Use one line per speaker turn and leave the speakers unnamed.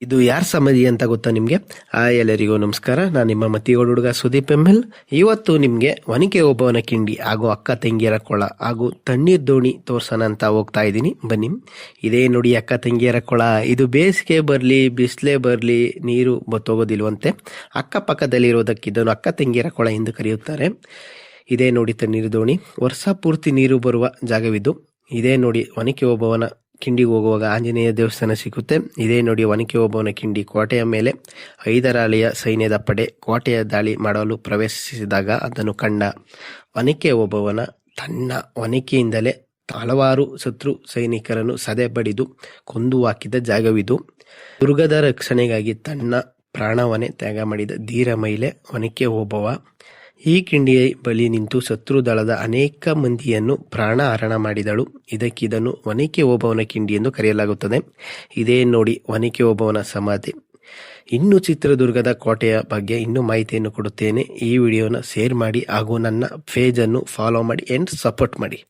ಇದು ಯಾರ ಸಮಾಧಿ ಅಂತ ಗೊತ್ತಾ ನಿಮ್ಗೆ? ಎಲ್ಲರಿಗೂ ನಮಸ್ಕಾರ. ನಾನು ನಿಮ್ಮ ಮತ್ತಿಗೋಡು ಹುಡುಗ ಸುದೀಪ್ ML. ಇವತ್ತು ನಿಮ್ಗೆ ಒನಕೆ ಓಬವ್ವನ ಕಿಂಡಿ ಹಾಗೂ ಅಕ್ಕ ತಂಗಿಯರ ಕೊಳ ಹಾಗೂ ತಣ್ಣೀರ್ ದೋಣಿ ತೋರ್ಸೋಣ ಅಂತ ಹೋಗ್ತಾ ಇದ್ದೀನಿ. ಬನ್ನಿ. ಇದೇ ನೋಡಿ ಅಕ್ಕ ತಂಗಿಯರ ಕೊಳ. ಇದು ಬೇಸಿಗೆ ಬರ್ಲಿ ಬಿಸಿಲೇ ಬರ್ಲಿ ನೀರು ಬತ್ತೋಗೋದಿಲ್ವಂತೆ. ಅಕ್ಕಪಕ್ಕದಲ್ಲಿರೋದಕ್ಕೆ ಇದನ್ನು ಅಕ್ಕ ತಂಗಿಯರ ಕೊಳ ಎಂದು ಕರೆಯುತ್ತಾರೆ. ಇದೇ ನೋಡಿ ತಣ್ಣೀರು ದೋಣಿ. ವರ್ಷ ಪೂರ್ತಿ ನೀರು ಬರುವ ಜಾಗವಿದು. ಇದೇ ನೋಡಿ ಒನಕೆ ಓಬವ್ವನ ಕಿಂಡಿಗೆ ಹೋಗುವಾಗ ಆಂಜನೇಯ ದೇವಸ್ಥಾನ ಸಿಗುತ್ತೆ. ಇದೇ ನೋಡಿ ಒನಕೆ ಓಬವ್ವನ ಕಿಂಡಿ. ಕೋಟೆಯ ಮೇಲೆ ಹೈದರಾಲಿಯ ಸೈನ್ಯದ ಪಡೆ ಕೋಟೆಯ ದಾಳಿ ಮಾಡಲು ಪ್ರವೇಶಿಸಿದಾಗ ಅದನ್ನು ಕಂಡ ಒನಕೆ ಓಬವ್ವನ ತನ್ನ ಒನಕೆಯಿಂದಲೇ ಹಲವಾರು ಶತ್ರು ಸೈನಿಕರನ್ನು ಸದೆ ಬಡಿದು ಕೊಂದು ಹಾಕಿದ ಜಾಗವಿದು. ದುರ್ಗದ ರಕ್ಷಣೆಗಾಗಿ ತನ್ನ ಪ್ರಾಣವನ್ನೇ ತ್ಯಾಗ ಮಾಡಿದ ಧೀರ ಮಹಿಳೆ ಒನಕೆ ಓಬವ್ವ. ಈ ಕಿಂಡಿಯ ಬಳಿ ನಿಂತು ಶತ್ರು ದಳದ ಅನೇಕ ಮಂದಿಯನ್ನು ಪ್ರಾಣಹರಣ ಮಾಡಿದಳು. ಇದನ್ನು ಒನಕೆ ಓಬವ್ವನ ಕಿಂಡಿ ಎಂದು ಕರೆಯಲಾಗುತ್ತದೆ. ಇದೇ ನೋಡಿ ಒನಕೆ ಓಬವ್ವನ ಸಮಾಧಿ. ಇನ್ನು ಚಿತ್ರದುರ್ಗದ ಕೋಟೆಯ ಬಗ್ಗೆ ಇನ್ನೂ ಮಾಹಿತಿಯನ್ನು ಕೊಡುತ್ತೇನೆ. ಈ ವಿಡಿಯೋನ ಶೇರ್ ಮಾಡಿ ಹಾಗೂ ನನ್ನ ಪೇಜನ್ನು ಫಾಲೋ ಮಾಡಿ ಅಂಡ್ ಸಪೋರ್ಟ್ ಮಾಡಿ.